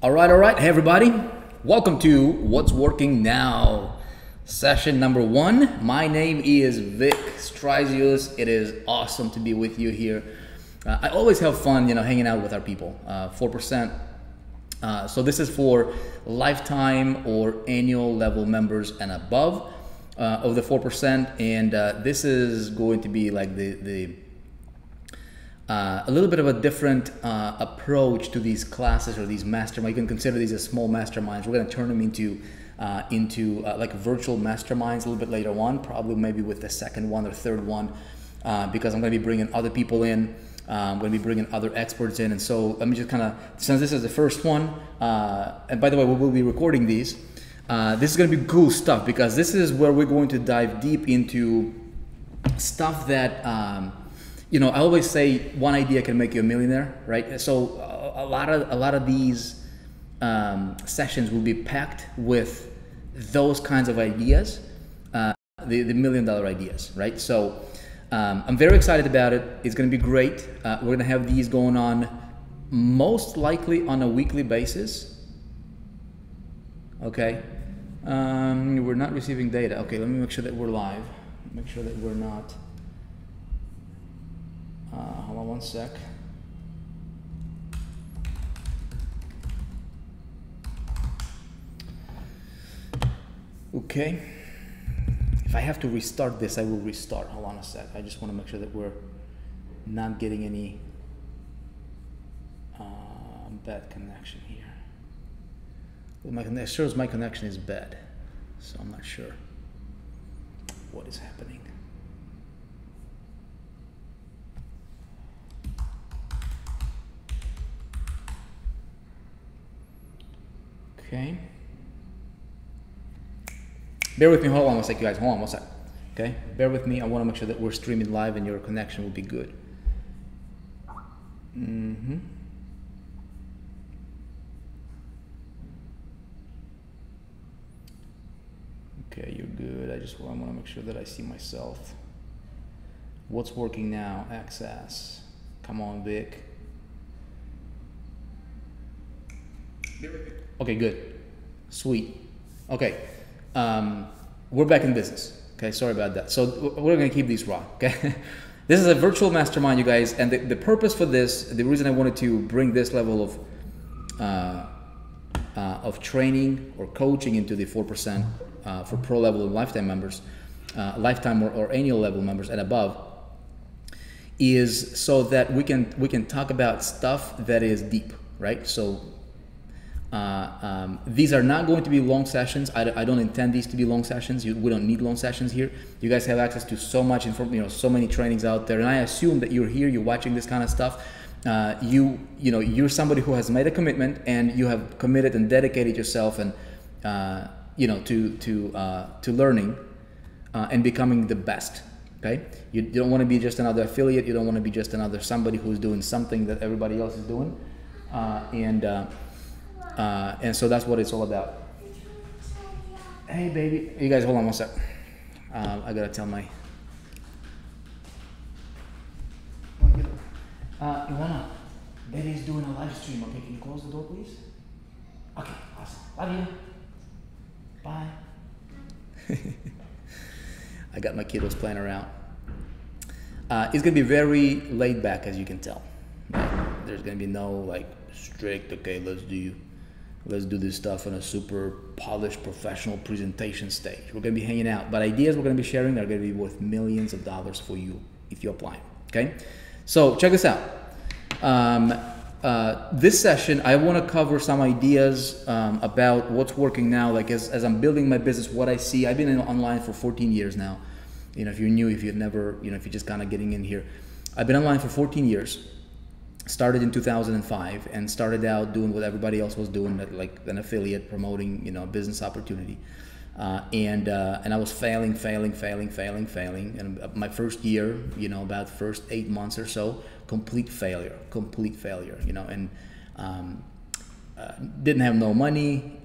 All right. Hey, everybody. Welcome to What's Working Now, session number 1. My name is Vic Strazios. It is awesome to be with you here. I always have fun, hanging out with our people. 4%. So this is for lifetime or annual level members and above of the 4%. And this is going to be like a little bit of a different approach to these classes or these masterminds. You can consider these as small masterminds. We're going to turn them into like virtual masterminds a little bit later on, probably maybe with the second one or third one, because I'm going to be bringing other people in. I'm going to be bringing other experts in. And so let me just kind of, since this is the first one, and by the way, we will be recording these. This is going to be cool stuff because this is where we're going to dive deep into stuff that, I always say one idea can make you a millionaire, right? So a lot of these sessions will be packed with those kinds of ideas, the $1 million ideas, right? So I'm very excited about it. It's going to be great. We're going to have these going on most likely on a weekly basis. Okay. We're not receiving data. Okay, let me make sure that we're live. Make sure that we're not. Hold on one sec. Okay. If I have to restart this, I will restart. Hold on a sec. I just want to make sure that we're not getting any bad connection here. It shows my connection is bad, so I'm not sure what is happening. Okay. Bear with me. Hold on one sec, you guys. Hold on one sec. Okay. Bear with me. I want to make sure that we're streaming live and your connection will be good. Okay, you're good. I want to make sure that I see myself. What's working now? Access. Come on, Vic. Okay, good. Sweet. Okay. We're back in business. Okay, sorry about that. So we're going to keep these raw. Okay. This is a virtual mastermind, you guys. And the purpose for this, the reason I wanted to bring this level of training or coaching into the 4% for pro level and lifetime members, lifetime or annual level members and above, is so that we can talk about stuff that is deep, right? So these are not going to be long sessions. I don't intend these to be long sessions. We don't need long sessions here. You guys have access to so much information, so many trainings out there. And I assume that you're here, you're watching this kind of stuff. You're somebody who has made a commitment and you have committed and dedicated yourself and to learning and becoming the best. Okay, you don't want to be just another affiliate. You don't want to be just another somebody who's doing something that everybody else is doing, and so that's what it's all about. Hey, baby. You guys, hold on one sec. I gotta tell my. Ivana, baby's doing a live stream. Okay, can you close the door, please? Okay, awesome. Love you. Bye. I got my kiddos playing around. It's gonna be very laid back, as you can tell. There's gonna be no like strict. Okay, let's do this stuff on a super polished professional presentation stage. We're going to be hanging out, but ideas we're going to be sharing are going to be worth millions of dollars for you if you apply. Okay, so check this out. This session, I want to cover some ideas about what's working now. Like as I'm building my business, what I see. I've been online for 14 years now. If you're new, if you've never, if you're just kind of getting in here, I've been online for 14 years. Started in 2005 and started out doing what everybody else was doing, like an affiliate promoting, a business opportunity. And I was failing. And my first year, about the first 8 months or so, complete failure, and didn't have no money,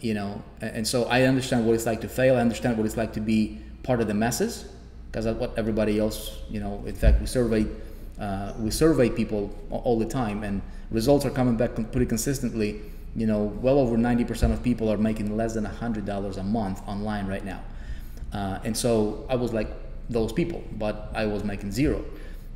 and so I understand what it's like to fail. I understand what it's like to be part of the masses, because that's what everybody else, in fact, we survey people all the time, and results are coming back pretty consistently well over 90% of people are making less than $100 a month online right now. And so I was like those people, but I was making zero,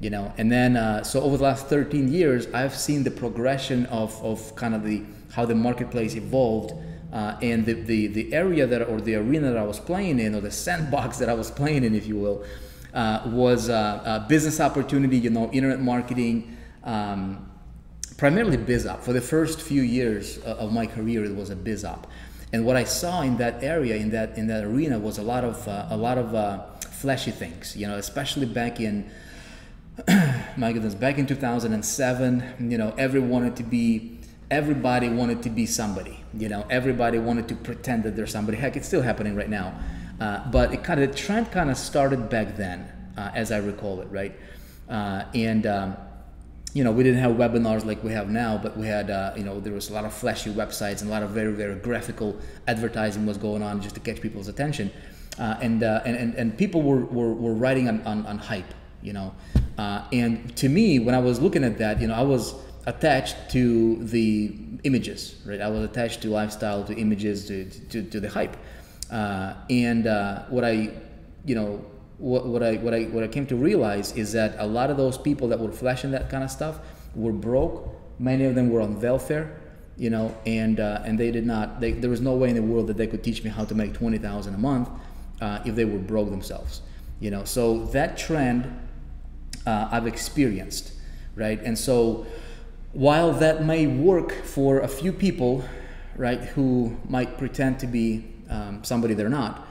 and then so over the last 13 years I've seen the progression of kind of how the marketplace evolved, and the area or the arena that I was playing in, or the sandbox that I was playing in, if you will, was a business opportunity, internet marketing, primarily BizOp. For the first few years of my career, it was a BizOp. And what I saw in that area, in that arena, was a lot of flashy things, especially back in my goodness, back in 2007. Everybody wanted to be somebody. Everybody wanted to pretend that they're somebody. Heck, it's still happening right now, but the trend kind of started back then, as I recall it, right? We didn't have webinars like we have now, but we had, there was a lot of flashy websites and a lot of very, very graphical advertising was going on just to catch people's attention. And people were riding on hype, and to me, when I was looking at that, I was attached to the images, right? I was attached to lifestyle, to images, to the hype. What I came to realize is that a lot of those people that were flashing that kind of stuff were broke. Many of them were on welfare, and they did not. There was no way in the world that they could teach me how to make $20,000 a month if they were broke themselves, So that trend I've experienced, right? And so while that may work for a few people, right, who might pretend to be somebody they're not,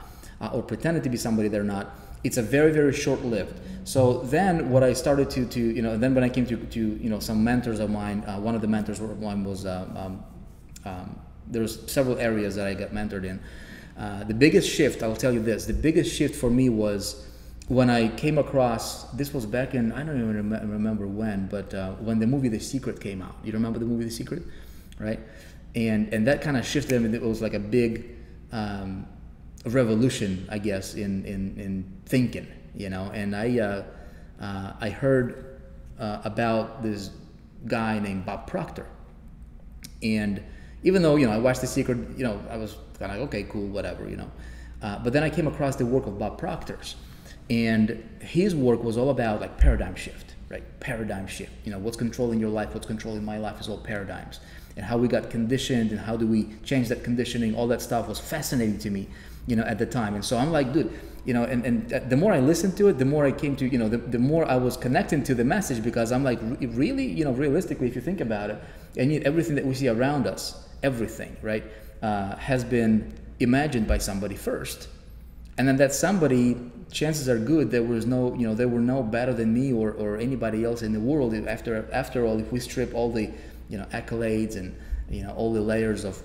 or pretended to be somebody they're not, it's a very, very short-lived. So then what I started to then when I came to some mentors of mine, one of the mentors of mine was, there was several areas that I got mentored in. The biggest shift, I'll tell you this, the biggest shift for me was when I came across, this was back in, I don't even remember when, but when the movie The Secret came out. You remember the movie The Secret, right? And that kind of shifted, it was like a big revolution, I guess, in thinking, and I heard about this guy named Bob Proctor. And even though, I watched The Secret, I was kind of like, okay, cool, whatever, but then I came across the work of Bob Proctor's, and his work was all about like paradigm shift, right? Paradigm shift, what's controlling your life, what's controlling my life is all paradigms, and how we got conditioned and how do we change that conditioning. All that stuff was fascinating to me, at the time. And so I'm like, dude, and the more I listened to it, the more I came to, the more I was connecting to the message, because I'm like, really, realistically, if you think about it, and yet everything that we see around us, everything, right, has been imagined by somebody first. And then that somebody, chances are good, there was no, they were no better than me or anybody else in the world. After all, if we strip all the, accolades and, all the layers of,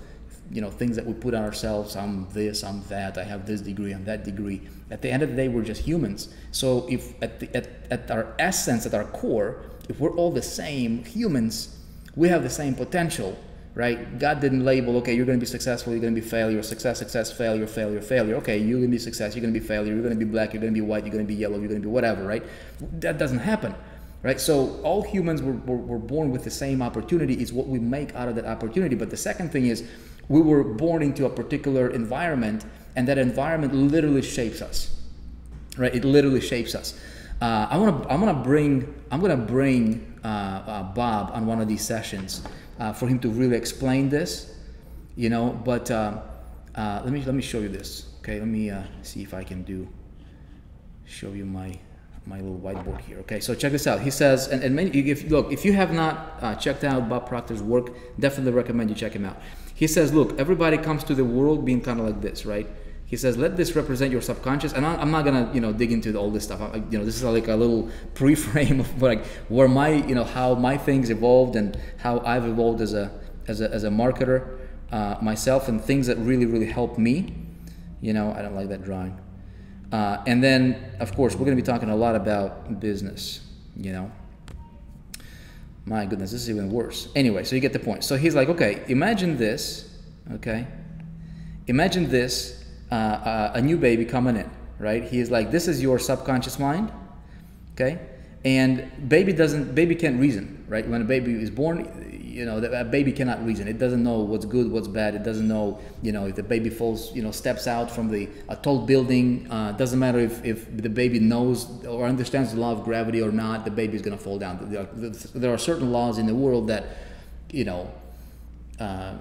things that we put on ourselves, I'm this, I'm that, I have this degree, I'm that degree. At the end of the day, we're just humans. So if at our essence, at our core, if we're all the same humans, we have the same potential, right? God didn't label, okay, you're going to be successful, you're going to be failure, success, failure, failure, failure. Okay, you're going to be success, you're going to be failure, you're going to be black, you're going to be white, you're going to be yellow, you're going to be whatever, right? That doesn't happen, right? So all humans were born with the same opportunity. It's what we make out of that opportunity. But the second thing is, we were born into a particular environment, and that environment literally shapes us, right? It literally shapes us. I'm gonna bring Bob on one of these sessions for him to really explain this, But let me show you this. Okay, let me see if I can show you my little whiteboard here. Okay, so check this out. He says, if you have not checked out Bob Proctor's work, definitely recommend you check him out. He says, look, everybody comes to the world being kind of like this, right? He says, let this represent your subconscious. And I'm not gonna, dig into all this stuff. This is like a little pre-frame of where my, how my things evolved and how I've evolved as a marketer myself, and things that really, really helped me. I don't like that drawing. And then, of course, we're gonna be talking a lot about business. My goodness, this is even worse. Anyway, so you get the point. So he's like, okay, imagine this, okay? Imagine this, a new baby coming in, right? He's like, this is your subconscious mind, okay? And baby can't reason, right? When a baby is born, a baby cannot reason. It doesn't know what's good, what's bad. It doesn't know, if the baby falls, steps out from a tall building. Doesn't matter if the baby knows or understands the law of gravity or not. The baby is going to fall down. There are certain laws in the world that,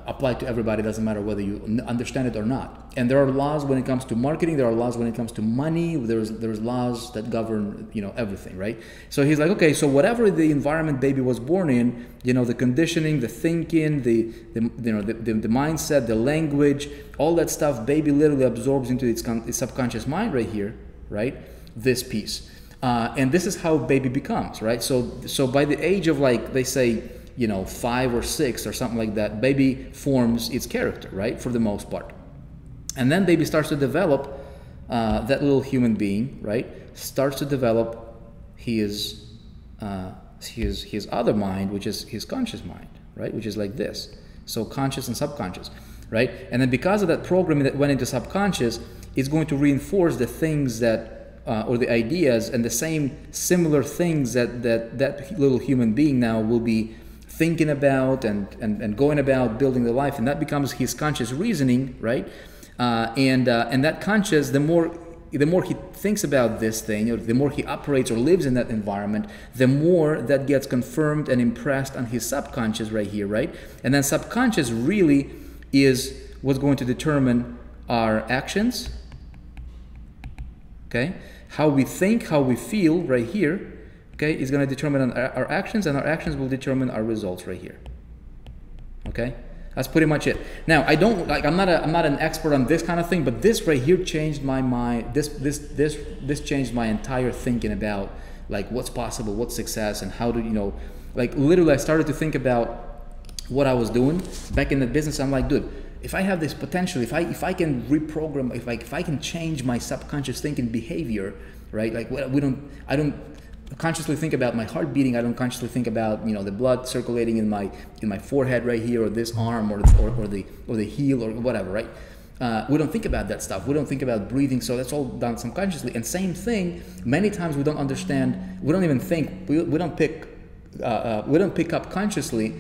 apply to everybody. Doesn't matter whether you understand it or not. And there are laws when it comes to marketing. There are laws when it comes to money. There's laws that govern everything, right? So he's like, okay, so whatever the environment baby was born in, the conditioning, the thinking, the mindset, the language, all that stuff, baby literally absorbs into its subconscious mind right here, right? This piece, and this is how baby becomes, right? So by the age of, like, they say, 5 or 6 or something like that, baby forms its character, right, for the most part. And then baby starts to develop, that little human being, right, starts to develop his other mind, which is his conscious mind, right, which is like this. So conscious and subconscious, right? And then because of that programming that went into subconscious, it's going to reinforce the things that, or the ideas and the same similar things that little human being now will be thinking about and going about building the life, and that becomes his conscious reasoning, right? And that conscious, the more he thinks about this thing, or the more he operates or lives in that environment, the more that gets confirmed and impressed on his subconscious right here, right? And then subconscious really is what's going to determine our actions, okay? How we think, how we feel right here, okay, is going to determine our actions, and our actions will determine our results right here. Okay, that's pretty much it. Now, I'm not an expert on this kind of thing, but this right here changed my mind. This changed my entire thinking about, like, what's possible, what's success, and how to, like, literally I started to think about what I was doing back in the business. I'm like, dude, if I have this potential, if I can reprogram, if I can change my subconscious thinking behavior, right? Like, I don't consciously think about my heart beating. I don't consciously think about the blood circulating in my forehead right here, or this arm, or the heel, or whatever, right? We don't think about that stuff. We don't think about breathing, so that's all done subconsciously. And same thing, many times we don't understand. We don't even think. We don't pick up consciously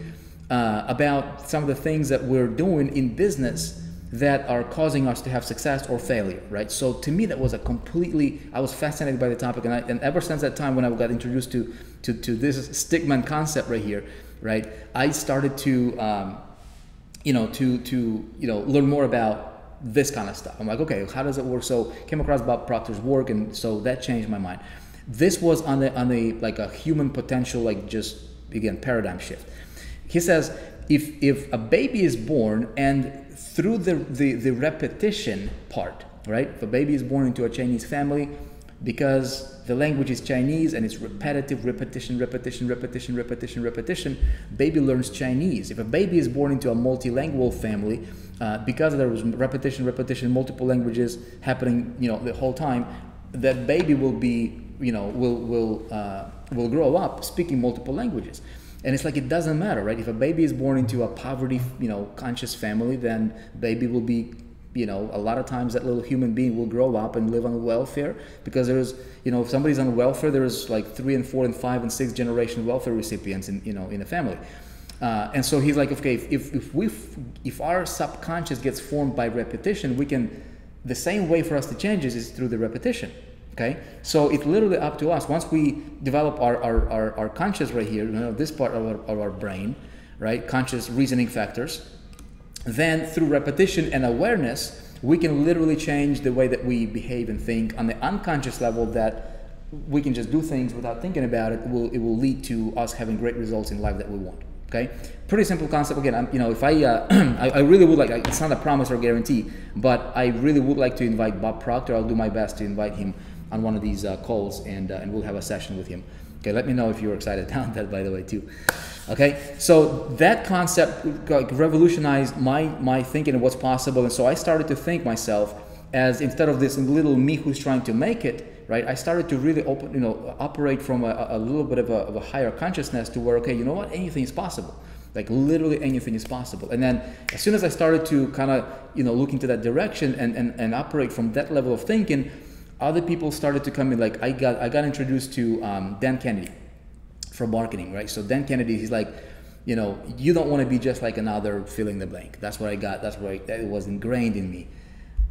about some of the things that we're doing in business that are causing us to have success or failure, right? So to me, that was I was fascinated by the topic, and ever since that time when I got introduced to this Stickman concept right here, right, I started to learn more about this kind of stuff. I'm like, okay, how does it work? So came across Bob Proctor's work, and so that changed my mind. This was on a human potential, like, just again, paradigm shift. He says, if a baby is born, and through the repetition part, right? If a baby is born into a Chinese family, because the language is Chinese and it's repetitive, repetition, baby learns Chinese. If a baby is born into a multilingual family, because there was repetition, multiple languages happening, the whole time, that baby will be, will grow up speaking multiple languages. And it's like, it doesn't matter, right? If a baby is born into a poverty, conscious family, then baby will be, a lot of times that little human being will grow up and live on welfare, because there's, if somebody's on welfare, there's like 3 and 4 and 5 and 6 generation welfare recipients in a family. And so he's like, okay, if our subconscious gets formed by repetition, the same way for us to change is through the repetition. Okay, so it's literally up to us. Once we develop our conscious right here, this part of our brain, right, conscious reasoning factors, then through repetition and awareness, we can literally change the way that we behave and think on the unconscious level, that we can just do things without thinking about it. It will lead to us having great results in life that we want. Okay, pretty simple concept. Again, if I really would like, it's not a promise or guarantee, but I really would like to invite Bob Proctor. I'll do my best to invite him on one of these calls, and we'll have a session with him. Okay, let me know if you're excited about that, by the way, too. Okay, so that concept revolutionized my thinking of what's possible, and so I started to think myself as, instead of this little me who's trying to make it, right, I started to really operate from a little bit of a higher consciousness, to where, okay, you know what, anything is possible. Like, literally anything is possible. And then as soon as I started to kind of look into that direction and operate from that level of thinking, other people started to come in. Like, I got introduced to Dan Kennedy from marketing, right? So Dan Kennedy, he's like, you know, you don't want to be just like another fill in the blank. That's what I got. That's what that was ingrained in me.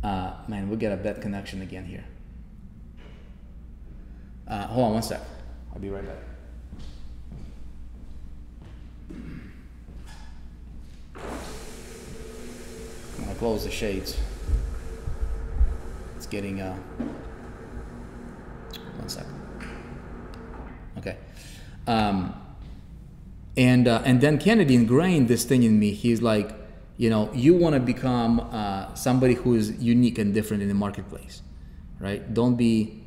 Man, we get a bad connection again here. Hold on one sec. I'll be right back. I'm gonna close the shades. It's getting 1 second. Okay. And then Kennedy ingrained this thing in me. He's like, you know, you want to become somebody who is unique and different in the marketplace, right? Don't be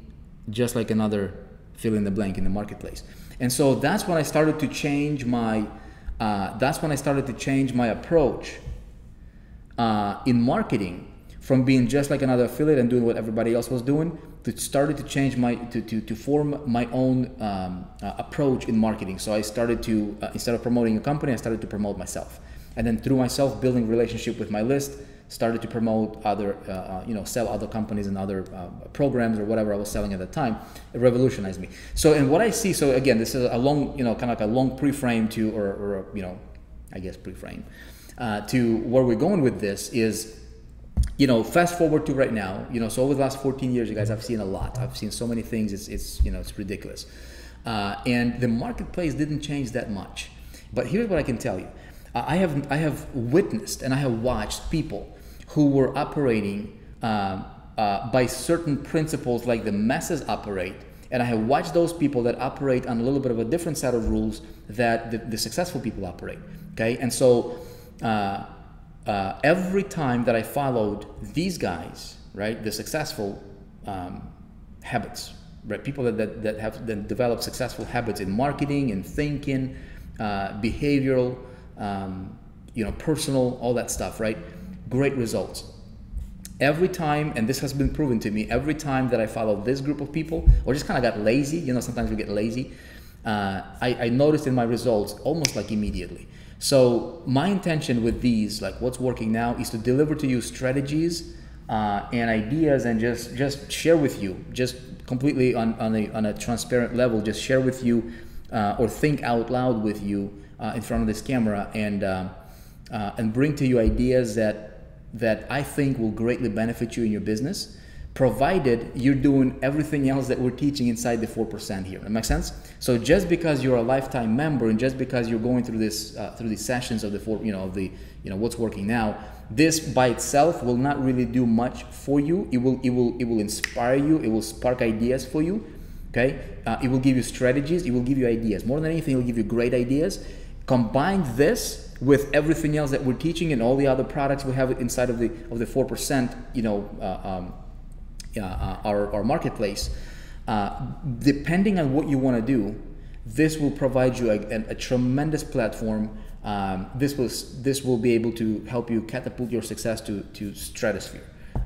just like another fill in the blank in the marketplace. And so that's when I started to change my approach in marketing, from being just like another affiliate and doing what everybody else was doing, to started to change to form my own approach in marketing. So I started to instead of promoting a company, I started to promote myself, and then through myself building relationship with my list, started to promote other sell other companies and other programs or whatever I was selling at the time. It revolutionized me. So, and what I see, so again, this is a long, kind of like a long pre-frame to, or I guess pre-frame to where we're going with this is, fast forward to right now, so over the last 14 years, you guys, I've seen a lot. I've seen so many things. It's ridiculous. And the marketplace didn't change that much. But here's what I can tell you. I have witnessed and I have watched people who were operating by certain principles like the masses operate. And I have watched those people that operate on a little bit of a different set of rules that the successful people operate. Okay. And so, every time that I followed these guys, right, the successful habits, right, people that have developed successful habits in marketing and thinking, behavioral, personal, all that stuff, right, great results. Every time, and this has been proven to me, every time that I followed this group of people, or just kind of got lazy, sometimes we get lazy, I noticed in my results almost like immediately. So my intention with these, like what's working now, is to deliver to you strategies and ideas, and just share with you, just completely on a transparent level, just share with you or think out loud with you in front of this camera, and bring to you ideas that I think will greatly benefit you in your business, provided you're doing everything else that we're teaching inside the 4% here. That makes sense? So just because you're a lifetime member, and just because you're going through this through these sessions of the what's working now, this by itself will not really do much for you. It will inspire you. It will spark ideas for you. Okay? It will give you strategies. It will give you ideas. More than anything, it will give you great ideas. Combine this with everything else that we're teaching and all the other products we have inside of the 4%, our marketplace. Depending on what you want to do, this will provide you a tremendous platform. This will be able to help you catapult your success to stratosphere.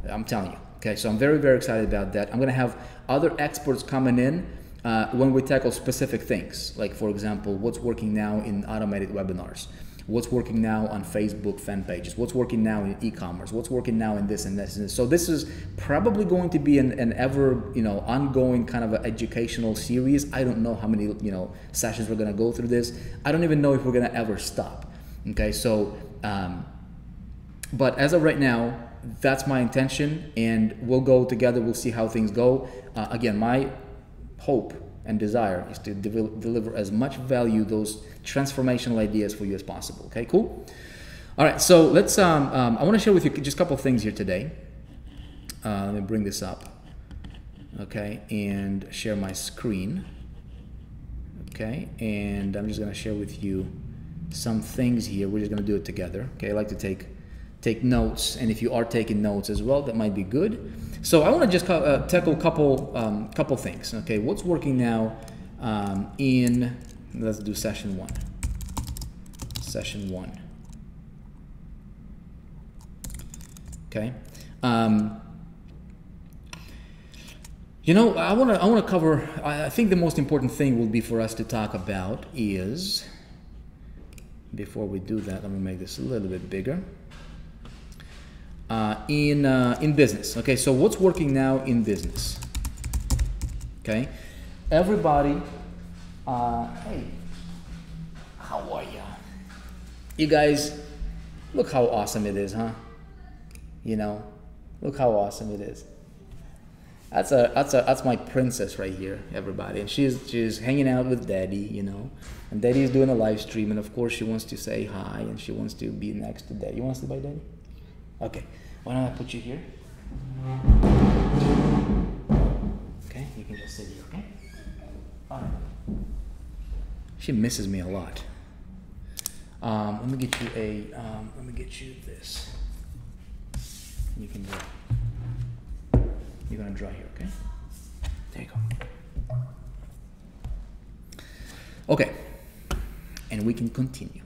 I'm telling you. Okay, so I'm very, very excited about that. I'm going to have other experts coming in when we tackle specific things, like for example, what's working now in automated webinars. What's working now on Facebook fan pages? What's working now in e-commerce? What's working now in this and this and this? So this is probably going to be an ever ongoing kind of an educational series. I don't know how many sessions we're going to go through this. I don't even know if we're going to ever stop. Okay, so but as of right now, that's my intention, and we'll go together. We'll see how things go. Again, my hope and desire is to deliver as much value, those transformational ideas for you as possible. Okay, cool. All right, so let's. I want to share with you just a couple of things here today. Let me bring this up. Okay, and share my screen. Okay, and I'm just going to share with you some things here. We're just going to do it together. Okay, I like to take notes, and if you are taking notes as well, that might be good. So I want to just tackle a couple things. Okay, what's working now in, let's do session one. Session one. Okay. I want to cover. I think the most important thing will be for us to talk about is. Before we do that, let me make this a little bit bigger. In business. Okay, so what's working now in business? Okay, everybody. Hey, how are you? You guys, look how awesome it is, huh? You know, look how awesome it is. That's my princess right here, everybody. And she's hanging out with Daddy, you know. And Daddy's doing a live stream, and of course she wants to say hi and she wants to be next to Daddy. You want to sit by Daddy? Okay. Why don't I put you here? Okay, you can just sit here, okay? All right. She misses me a lot. Let me get you this. You can draw. You're gonna draw here, okay? There you go. Okay, and we can continue.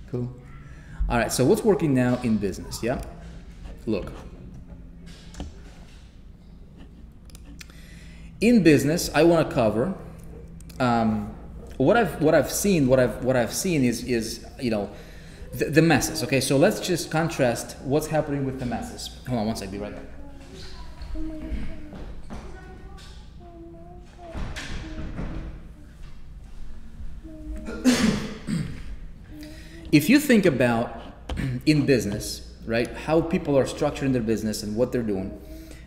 Cool. All right, so what's working now in business? Yeah, look. In business, I want to cover what I've seen is you know the masses. Okay, so let's just contrast what's happening with the masses. Hold on one second, be right back. If you think about in business, right, how people are structuring their business and what they're doing,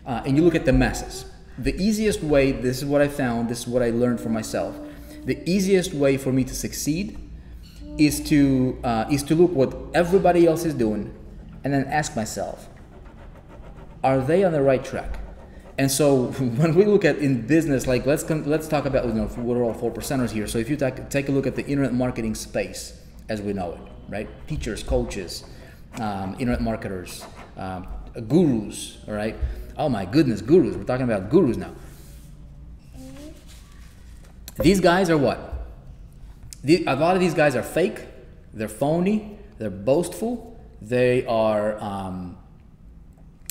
and you look at the masses, the easiest way, this is what I found, this is what I learned for myself, the easiest way for me to succeed is to look what everybody else is doing and then ask myself, are they on the right track? And so when we look at in business, like let's talk about, you know, we're all 4%ers here. So if you take a look at the internet marketing space as we know it, right? Teachers, coaches, internet marketers, gurus, all right? Oh my goodness, gurus. We're talking about gurus now. These guys are what? A lot of these guys are fake. They're phony. They're boastful. They are,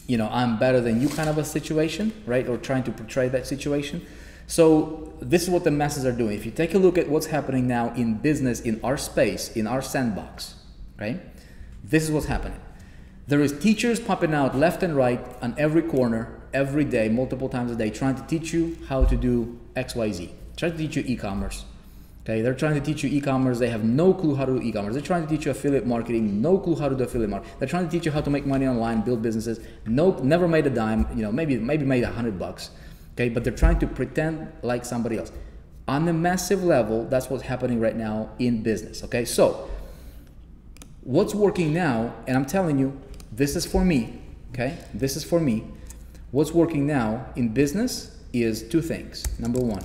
you know, I'm better than you kind of a situation, right? Or trying to portray that situation. So this is what the masses are doing. If you take a look at what's happening now in business, in our space, in our sandbox, right? This is what's happening. There is teachers popping out left and right on every corner, every day, multiple times a day, trying to teach you how to do XYZ. Trying to teach you e-commerce. Okay, they're trying to teach you e-commerce. They have no clue how to do e-commerce. They're trying to teach you affiliate marketing. No clue how to do affiliate marketing. They're trying to teach you how to make money online, build businesses. Never made a dime. You know, maybe made $100. Okay, but they're trying to pretend like somebody else. On a massive level, that's what's happening right now in business. Okay, so what's working now, and I'm telling you, this is for me. Okay, this is for me. What's working now in business is two things. Number one,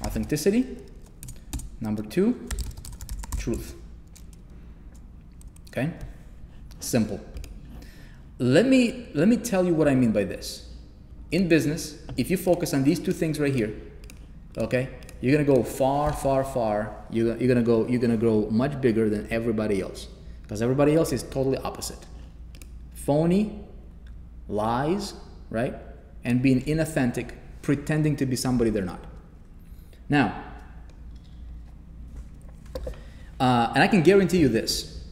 authenticity. Number two, truth. Okay? Simple. Let me tell you what I mean by this. In business, if you focus on these two things right here, okay, you're gonna go far, far, far. You're gonna grow much bigger than everybody else, because everybody else is totally opposite. Phony, lies, right, and being inauthentic, pretending to be somebody they're not. Now, and I can guarantee you this.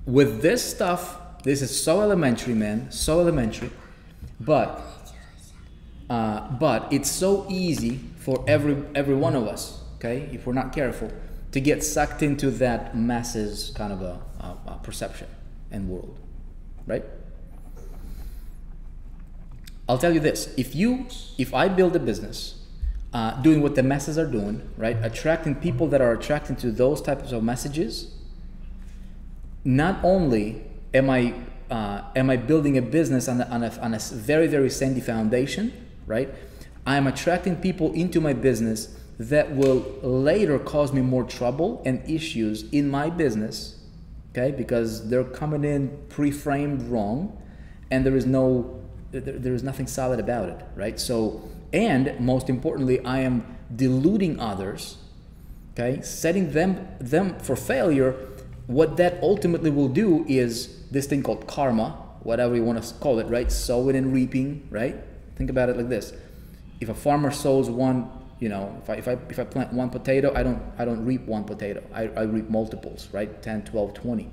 With this stuff, this is so elementary, man, so elementary, but it's so easy for every one of us, okay, if we're not careful, to get sucked into that masses kind of a perception and world, right? I'll tell you this: if I build a business doing what the masses are doing, right, attracting people that are attracted to those types of messages, not only am I building a business on a very, very sandy foundation, right? I am attracting people into my business that will later cause me more trouble and issues in my business, okay? Because they're coming in pre-framed wrong, and there is nothing solid about it, right? So, and most importantly, I am deluding others, okay? Setting them for failure. What that ultimately will do is this thing called karma, whatever you want to call it, right? Sowing and reaping, right? Think about it like this: if a farmer sows one, you know, if I plant one potato, I don't reap one potato. I reap multiples, right? 10, 12, 20.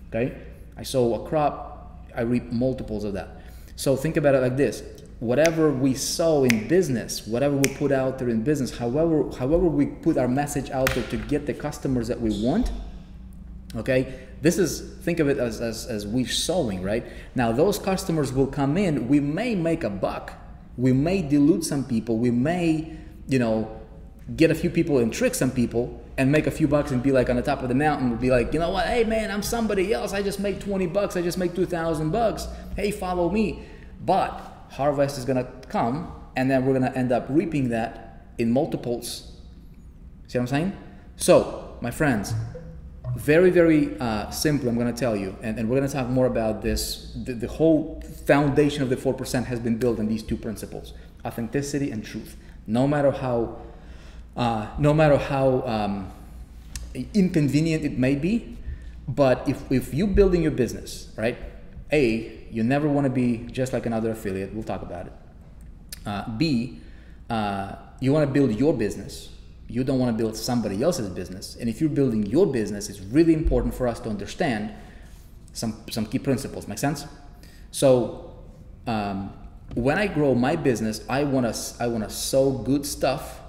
Okay? I sow a crop, I reap multiples of that. So think about it like this: whatever we sow in business, whatever we put out there in business, however we put our message out there to get the customers that we want, okay, this is, think of it as we sowing, right? Now those customers will come in, we may make a buck, we may dilute some people, we may, you know, get a few people and trick some people and make a few bucks and be like on the top of the mountain, and be like, you know what, hey man, I'm somebody else, I just make 20 bucks, I just make 2,000 bucks, hey, follow me. But harvest is gonna come, and then we're gonna end up reaping that in multiples. See what I'm saying? So, my friends, very, very simply, I'm gonna tell you, and we're gonna talk more about this. The whole foundation of the 4% has been built on these two principles: authenticity and truth. No matter how inconvenient it may be, but if you're building your business, right? You never want to be just like another affiliate. We'll talk about it. B, you want to build your business. You don't want to build somebody else's business. And if you're building your business, it's really important for us to understand some key principles. Make sense? So when I grow my business, I want to sow good stuff,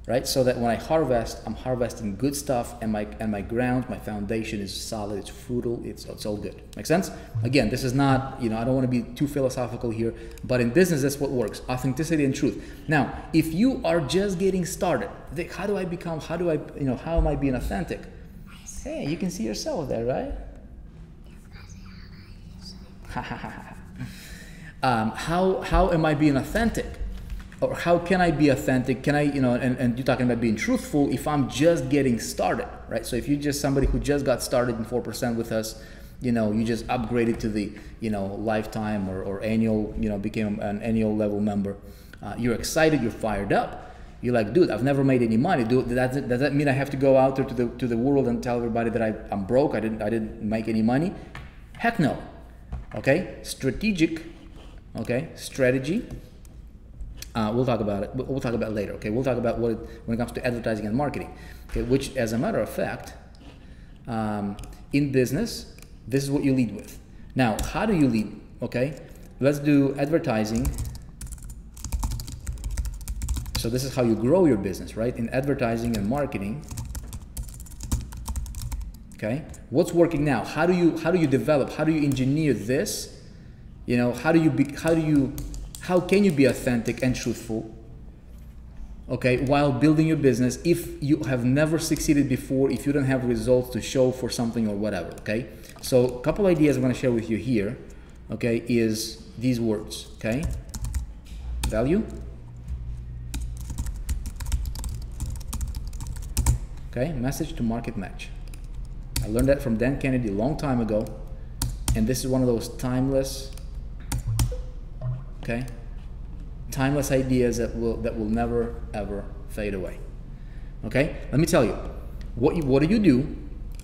right? So that when I harvest, I'm harvesting good stuff, and my ground, my foundation is solid, it's fruitful, it's all good. Make sense? Again, this is not, you know, I don't want to be too philosophical here, but in business, that's what works: authenticity and truth. Now, if you are just getting started, how am I being authentic? Hey, you can see yourself there, right? How am I being authentic? Or how can I be authentic? Can I, you know, and you're talking about being truthful if I'm just getting started, right? So if you're just somebody who just got started in 4% with us, you know, you just upgraded to the, you know, lifetime or annual, you know, became an annual level member. You're excited, you're fired up. You're like, dude, I've never made any money. Does that mean I have to go out there to the world and tell everybody that I'm broke? I didn't make any money? Heck no. Okay, strategic. Okay, strategy. We'll talk about it. We'll talk about it later. Okay, we'll talk about when it comes to advertising and marketing. Okay, which, as a matter of fact, in business, this is what you lead with. Now, how do you lead? Okay, let's do advertising. So this is how you grow your business, right? In advertising and marketing. Okay, what's working now? How do you develop? How do you engineer this? You know, how can you be authentic and truthful, okay, while building your business if you have never succeeded before, if you don't have results to show for something or whatever, okay? So a couple ideas I'm going to share with you here, okay, is these words, okay? Value, okay, message to market match. I learned that from Dan Kennedy a long time ago, and this is one of those timeless, okay, timeless ideas that will never ever fade away. Okay, let me tell you, what do you do?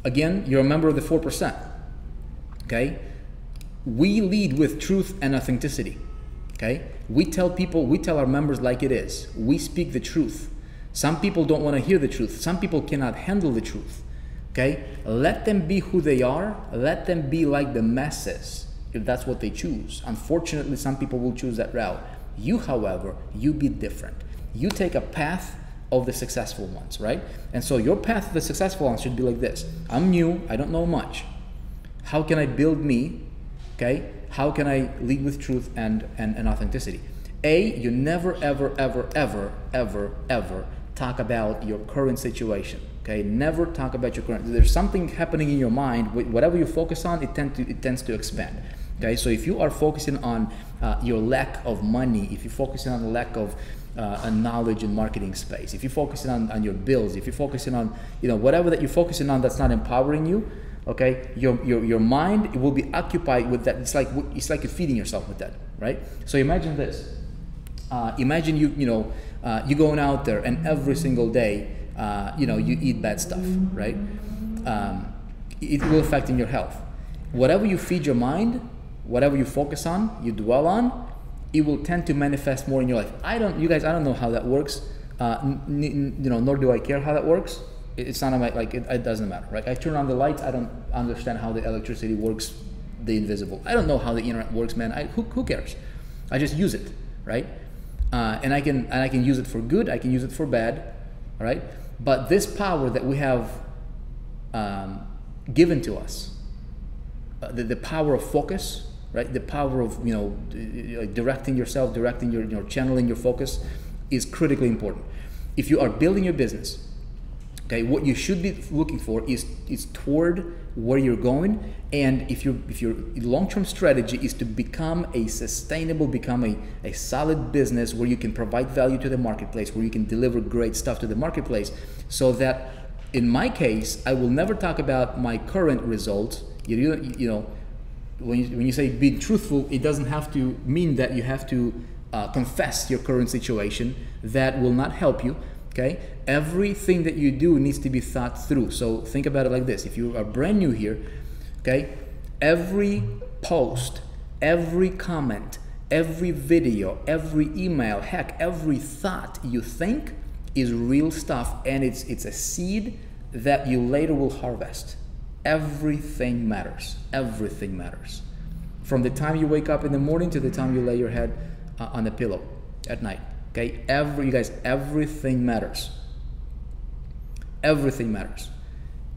Again, you're a member of the 4%. Okay, we lead with truth and authenticity. Okay, we tell our members like it is. We speak the truth. Some people don't want to hear the truth. Some people cannot handle the truth. Okay, let them be who they are. Let them be like the masses, if that's what they choose. Unfortunately, some people will choose that route. You, however, you be different. You take a path of the successful ones, right? And so your path of the successful ones should be like this. I'm new, I don't know much. How can I build me? Okay, how can I lead with truth and authenticity? You never, ever, ever, ever, ever, ever talk about your current situation. Okay, never talk about your current. There's something happening in your mind. Whatever you focus on, it tends to expand. Okay, so if you are focusing on your lack of money, if you're focusing on the lack of a knowledge in marketing space, if you're focusing on your bills, if you're focusing on, you know, whatever that you're focusing on that's not empowering you, okay, your mind will be occupied with that. It's like you're feeding yourself with that, right? So imagine this. Imagine you going out there and every single day, you eat bad stuff, right? It will affect in your health. Whatever you feed your mind, whatever you focus on, you dwell on, it will tend to manifest more in your life. I don't know how that works. Nor do I care how that works. It's not it doesn't matter, right? I turn on the lights. I don't understand how the electricity works, the invisible. I don't know how the internet works, man. Who cares? I just use it. right? And I can use it for good, I can use it for bad, all right? But this power that we have given to us, the power of focus, right? The power of, you know, directing yourself, directing your, you know, channeling your focus is critically important. If you are building your business, okay, what you should be looking for is toward where you're going, and if your long-term strategy is to become a sustainable, become a solid business where you can provide value to the marketplace, where you can deliver great stuff to the marketplace, so that in my case, I will never talk about my current results. You know, when you say be truthful, it doesn't have to mean that you have to confess your current situation. That will not help you. Okay, everything that you do needs to be thought through. So think about it like this: if you are brand new here, okay, every post, every comment, every video, every email, heck, every thought you think is real stuff, and it's a seed that you later will harvest. Everything matters. Everything matters. From the time you wake up in the morning to the time you lay your head on the pillow at night. Okay, you guys, everything matters. Everything matters.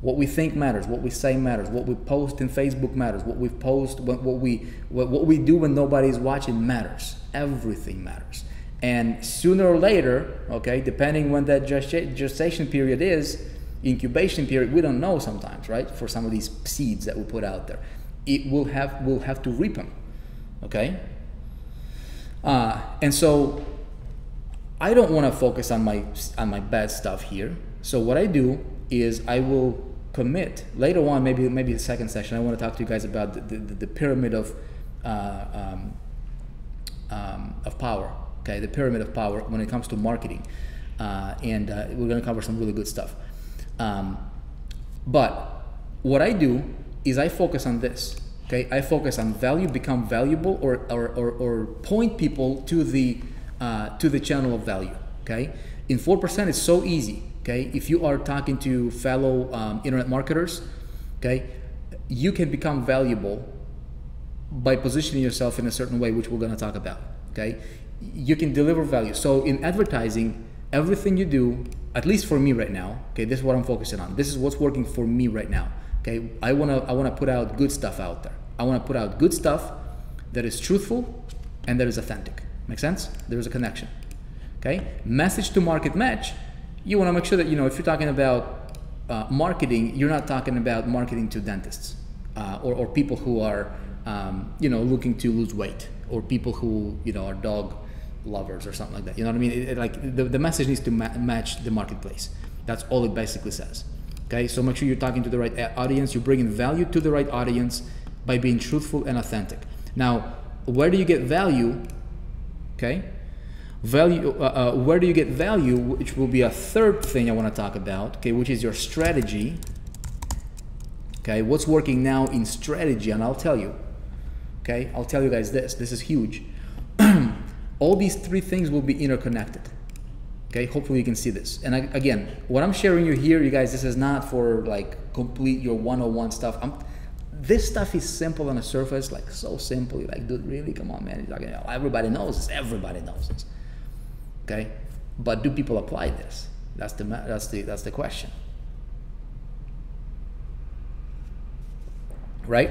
What we think matters. What we say matters. What we post in Facebook matters. What we post, what we do when nobody's watching matters. Everything matters. And sooner or later, okay, depending when that gestation period is, incubation period, we don't know sometimes, right? For some of these seeds that we put out there, we'll have to reap them. Okay, and so I don't want to focus on my bad stuff here. So what I do is I will commit later on, maybe the second session, I want to talk to you guys about the pyramid of power. Okay, the pyramid of power when it comes to marketing, and we're going to cover some really good stuff. But what I do is I focus on this. Okay, I focus on value, become valuable, or point people to the channel of value. Okay, in 4% it's so easy. Okay, if you are talking to fellow internet marketers, okay, you can become valuable by positioning yourself in a certain way, which we're going to talk about. Okay, you can deliver value. So in advertising, everything you do, at least for me right now, okay, this is what I'm focusing on. This is what's working for me right now. Okay, I wanna put out good stuff out there. I wanna put out good stuff that is truthful and that is authentic. Make sense? There is a connection. Okay, message to market match. You wanna make sure that, you know, if you're talking about marketing, you're not talking about marketing to dentists or people who are you know, looking to lose weight, or people who, you know, are dog lovers or something like that. You know what I mean? Like the message needs to match the marketplace. That's all it basically says. Okay, so make sure you're talking to the right audience. You're bringing value to the right audience by being truthful and authentic. Now, where do you get value? Okay, value. Where do you get value? Which will be a third thing I want to talk about. Okay, which is your strategy. Okay, what's working now in strategy, and I'll tell you. Okay, I'll tell you guys this. This is huge. All these three things will be interconnected. Okay, hopefully you can see this. And again, what I'm sharing you here, you guys, this is not for like complete your 101 stuff. This stuff is simple on the surface, like so simple. You're like, dude, really? Come on, man. You're like, everybody knows this. Everybody knows this. Okay, but do people apply this? That's the question. Right?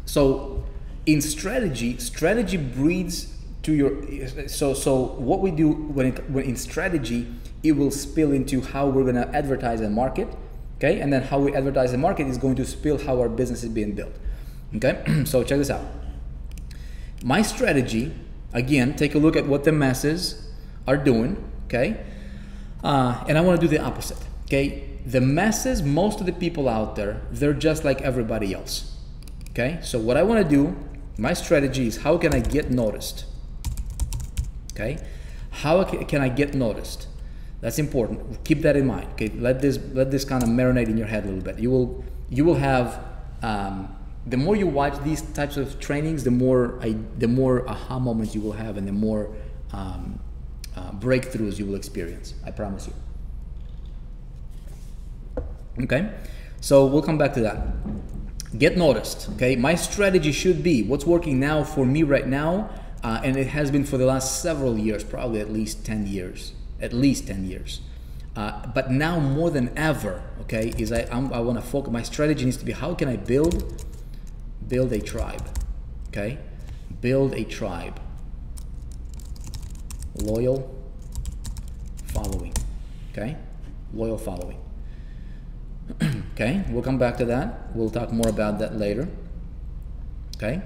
So in strategy breeds to your, so what we do when in strategy, it will spill into how we're going to advertise and market. Okay, and then how we advertise and market is going to spill how our business is being built. Okay, so check this out. My strategy, again, take a look at what the masses are doing. Okay, and I want to do the opposite. Okay, the masses, most of the people out there, they're just like everybody else. Okay, so what I want to do, my strategy is how can I get noticed? Okay, how can I get noticed? That's important. Keep that in mind. Okay, let this kind of marinate in your head a little bit. You will have the more you watch these types of trainings, the more aha moments you will have, and the more breakthroughs you will experience. I promise you. Okay, so we'll come back to that. Get noticed. Okay, my strategy should be what's working now for me right now. and it has been for the last several years, probably at least 10 years, but now more than ever, okay, is I want to focus. My strategy needs to be, how can I build a tribe, okay? Build a tribe. Loyal following, okay? Loyal following. Okay, we'll come back to that. We'll talk more about that later. Okay,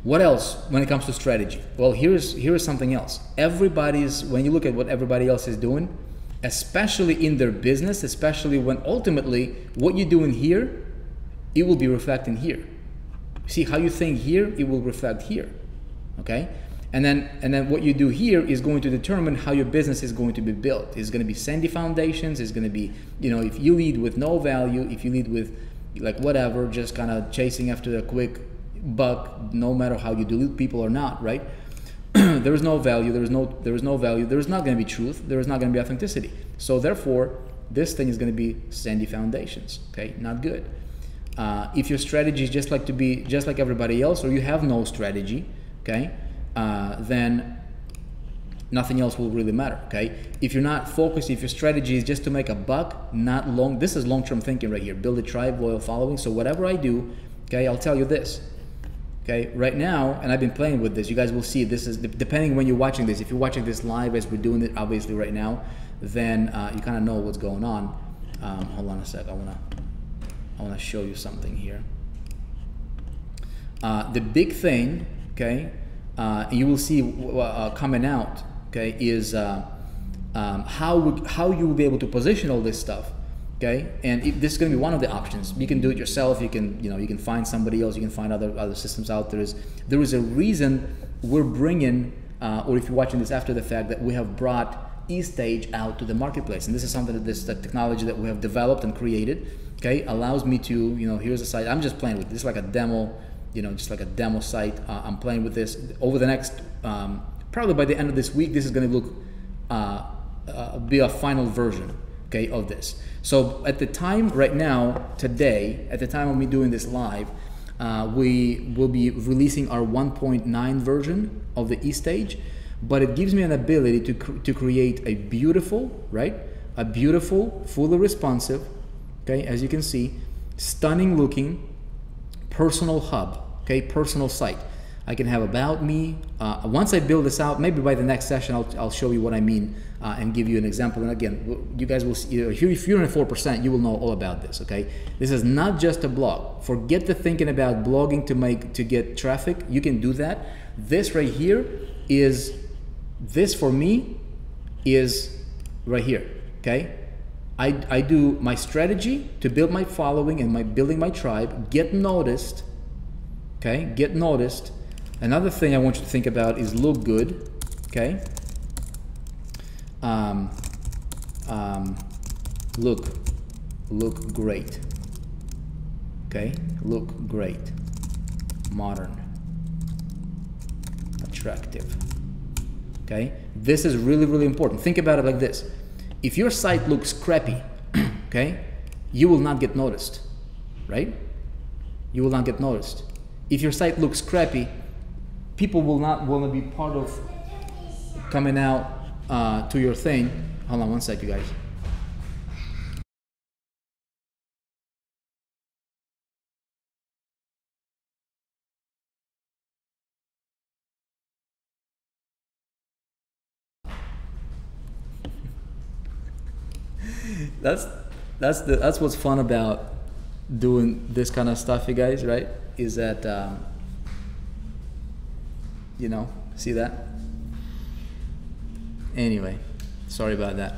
what else when it comes to strategy? Well, here's something else. When you look at what everybody else is doing, especially in their business, especially when ultimately what you do in here, it will be reflecting here. See how you think here, it will reflect here. Okay, and then what you do here is going to determine how your business is going to be built. It's going to be sandy foundations. It's going to be, if you lead with no value, if you lead with like whatever, just kind of chasing after a quick buck, no matter how you dilute people or not, right? There is no value. There is no value. There is not going to be truth. There is not going to be authenticity. So therefore, this thing is going to be sandy foundations. Okay, not good. If your strategy is just like everybody else, or you have no strategy, okay, then nothing else will really matter. Okay, if you're not focused, if your strategy is just to make a buck, not long. This is long-term thinking right here. Build a tribe, loyal following. So whatever I do, okay, I'll tell you this. Okay, right now, and I've been playing with this. You guys will see. This is depending when you're watching this. If you're watching this live as we're doing it, obviously right now, then you kind of know what's going on. Hold on a sec. I wanna show you something here. The big thing, okay, you will see coming out, okay, is how you will be able to position all this stuff. Okay, and this is going to be one of the options. You can do it yourself. You can find somebody else. You can find other systems out there. There is a reason we're bringing, or if you're watching this after the fact, that we have brought eStage out to the marketplace. And this is something that the technology that we have developed and created, okay, allows me to, here's a site. I'm just playing with this. It's like a demo, just like a demo site. I'm playing with this over the next, probably by the end of this week. This is going to look be a final version, okay, of this. So at the time right now, today, at the time of me doing this live, we will be releasing our 1.9 version of the eStage, but it gives me an ability to create a beautiful, right? A beautiful, fully responsive, okay, as you can see, stunning looking personal hub, okay, personal site. I can have about me. Once I build this out, maybe by the next session, I'll show you what I mean and give you an example. And again, you guys will see, if you're in 4%, you will know all about this, okay? This is not just a blog. Forget the thinking about blogging to get traffic. You can do that. This right here this for me is right here, okay? I do my strategy to build my following and building my tribe, get noticed, okay? Get noticed. Another thing I want you to think about is look good, okay? Look great, okay? Look great, modern, attractive, okay? This is really, really important. Think about it like this. If your site looks crappy, okay, you will not get noticed, right? You will not get noticed. If your site looks crappy, people will not want to be part of coming out to your thing. Hold on one sec, you guys. That's what's fun about doing this kind of stuff, you guys, right? Is that see that? Anyway, sorry about that.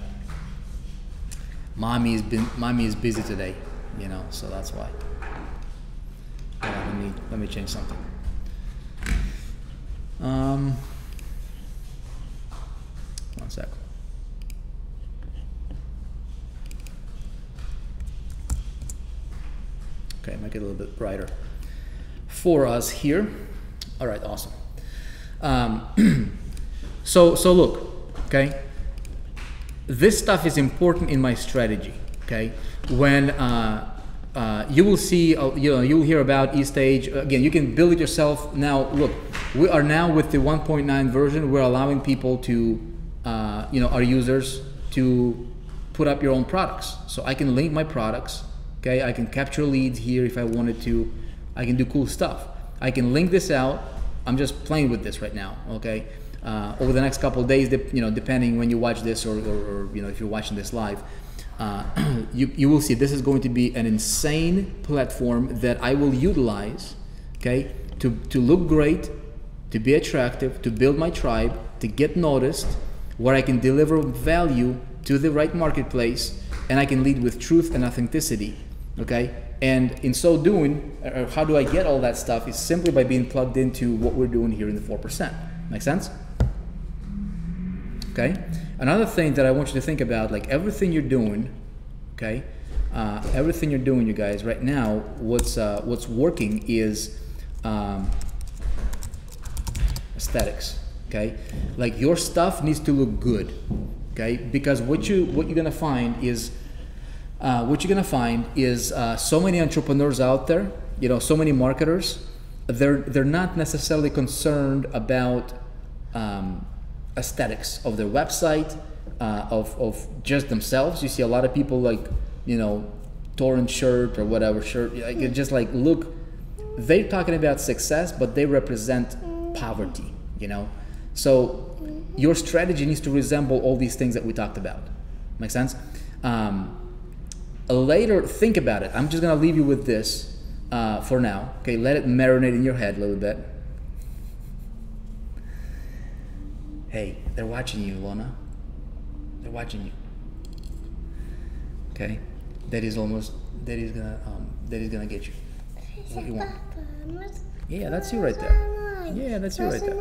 Mommy is busy today, so that's why. Let me change something. One sec. Okay, make it a little bit brighter for us here. All right, awesome. So look, okay, this stuff is important in my strategy, okay? When you will see, you'll hear about eStage. Again, you can build it yourself. Now, look, We are now with the 1.9 version. We're allowing people to, our users to put up your own products. So I can link my products. Okay, I can capture leads here if I wanted to. I can do cool stuff. I can link this out. I'm just playing with this right now. Okay, over the next couple of days, depending when you watch this, or if you're watching this live, you will see this is going to be an insane platform that I will utilize. Okay, to look great, to be attractive, to build my tribe, to get noticed, where I can deliver value to the right marketplace, and I can lead with truth and authenticity. Okay, and in so doing, how do I get all that stuff? Is simply by being plugged into what we're doing here in the 4%. Make sense? Okay. Another thing that I want you to think about, like everything you're doing, okay, everything you're doing, you guys, right now, what's working is aesthetics. Okay, like your stuff needs to look good. Okay, because what you're gonna find is so many entrepreneurs out there, so many marketers, they're not necessarily concerned about aesthetics of their website, of just themselves. You see a lot of people like, torrent shirt or whatever shirt, just like look, they're talking about success, but they represent poverty, So your strategy needs to resemble all these things that we talked about. Make sense? Later, think about it. I'm just gonna leave you with this for now. Okay, let it marinate in your head a little bit. Hey, they're watching you, Lona. They're watching you. Okay, Daddy's gonna get you. What you want? Yeah, that's you right there. Yeah, that's you right there.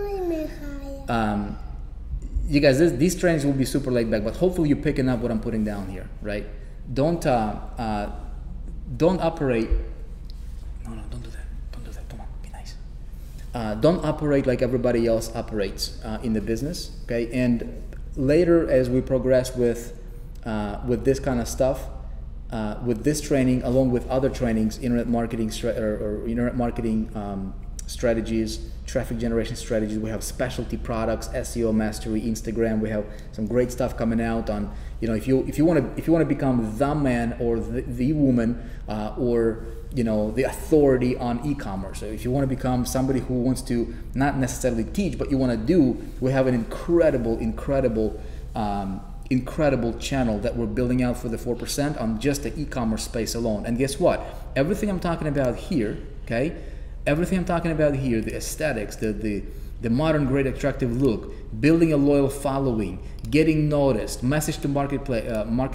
You guys, these trainings will be super laid back, but hopefully you're picking up what I'm putting down here, right? Don't operate. No, don't do that. Don't do that. Come on, be nice. Don't operate like everybody else operates in the business. Okay, and later as we progress with this kind of stuff, with this training, along with other trainings, internet marketing strategies, traffic generation strategies. We have specialty products, SEO mastery, Instagram. We have some great stuff coming out on, if you want to become the man or the woman or the authority on e-commerce. So if you want to become somebody who wants to not necessarily teach, but you want to do, we have an incredible channel that we're building out for the 4% on just the e-commerce space alone. And guess what? Everything I'm talking about here, okay? Everything I'm talking about here, the aesthetics, the modern, great, attractive look, building a loyal following, getting noticed, message to market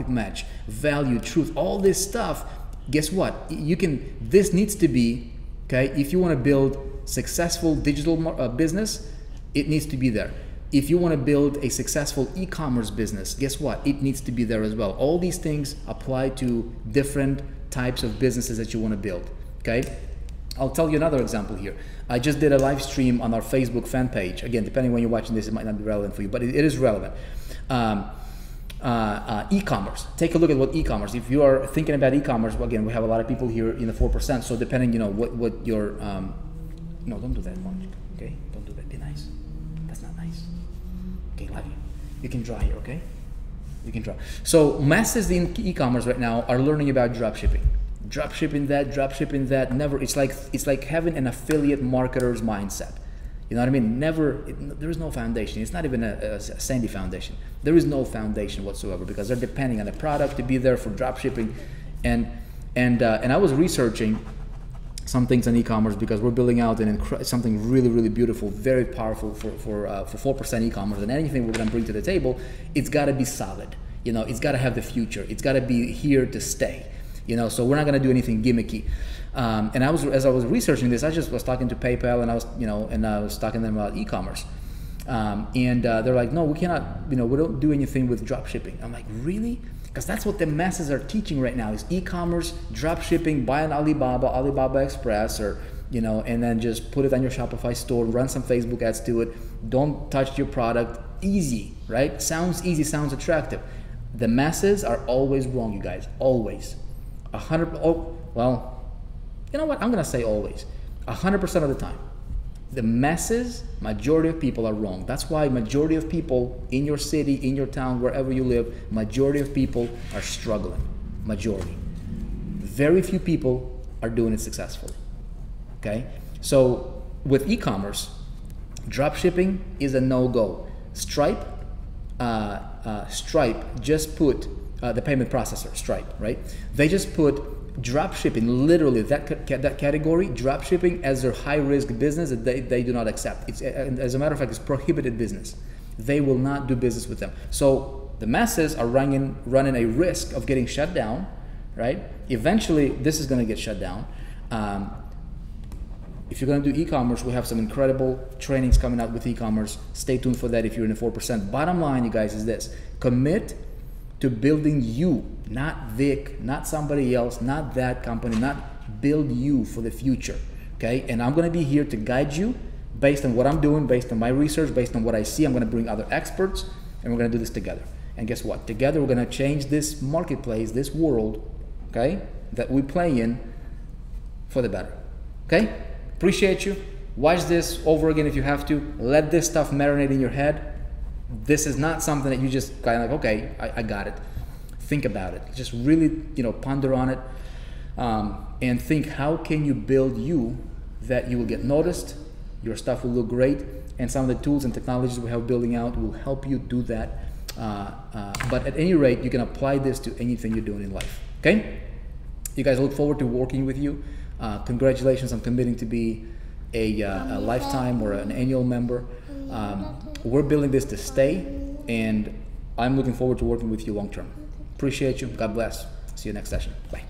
match, value, truth, all this stuff, guess what? This needs to be, okay, if you want to build successful digital business, it needs to be there. If you want to build a successful e-commerce business, guess what? It needs to be there as well. All these things apply to different types of businesses that you want to build, okay? I'll tell you another example here. I just did a live stream on our Facebook fan page. Again, depending when you're watching this, it might not be relevant for you, but it is relevant. E-commerce. Take a look at what e-commerce. If you are thinking about e-commerce, well, again, we have a lot of people here in the 4%. So depending, what your no, don't do that one. Okay, don't do that. Be nice. That's not nice. Okay, love you. You can draw here. Okay, you can draw. So masses in e-commerce right now are learning about dropshipping. Dropshipping that, never, it's like having an affiliate marketer's mindset. You know what I mean? There is no foundation. It's not even a sandy foundation. There is no foundation whatsoever because they're depending on the product to be there for dropshipping. And I was researching some things on e-commerce because we're building out something really, really beautiful, very powerful for 4% e-commerce. And anything we're gonna bring to the table, it's gotta be solid. It's gotta have the future. It's gotta be here to stay. So we're not going to do anything gimmicky. And as I was researching this, I just was talking to PayPal, and I was talking to them about e-commerce. They're like, no, we cannot, we don't do anything with drop shipping. I'm like, really? Because that's what the masses are teaching right now is e-commerce, drop shipping, buy on Alibaba Express, or, and then just put it on your Shopify store, run some Facebook ads to it. Don't touch your product. Easy, right? Sounds easy, sounds attractive. The masses are always wrong, you guys, always. 100, well, you know what? I'm gonna say always. 100% of the time. The masses, majority of people are wrong. That's why majority of people in your city, in your town, wherever you live, majority of people are struggling. Majority. Very few people are doing it successfully. Okay? So with e-commerce, drop shipping is a no-go. Stripe just put the payment processor, Stripe, right? They just put drop shipping, literally that category, drop shipping, as their high-risk business that they do not accept. It's, as a matter of fact, it's prohibited business. They will not do business with them. So the masses are running a risk of getting shut down, right? Eventually, this is going to get shut down. If you're going to do e-commerce, we have some incredible trainings coming out with e-commerce. Stay tuned for that if you're in the 4%. Bottom line, you guys, is this. Commit to building you, not Vic, not somebody else, not that company, not build you for the future, okay? And I'm going to be here to guide you based on what I'm doing, based on my research, based on what I see. I'm going to bring other experts, and we're going to do this together. And guess what? Together, we're going to change this marketplace, this world, okay, that we play in for the better, okay? Appreciate you. Watch this over again if you have to. Let this stuff marinate in your head. This is not something that you just kind of like, okay, I got it. Think about it. Just really, ponder on it, and think, how can you build you that you will get noticed, your stuff will look great, and some of the tools and technologies we have building out will help you do that. But at any rate, you can apply this to anything you're doing in life. Okay? You guys, look forward to working with you. Congratulations on committing to be a lifetime or an annual member. We're building this to stay, and I'm looking forward to working with you long term. Appreciate you. God bless. See you next session. Bye.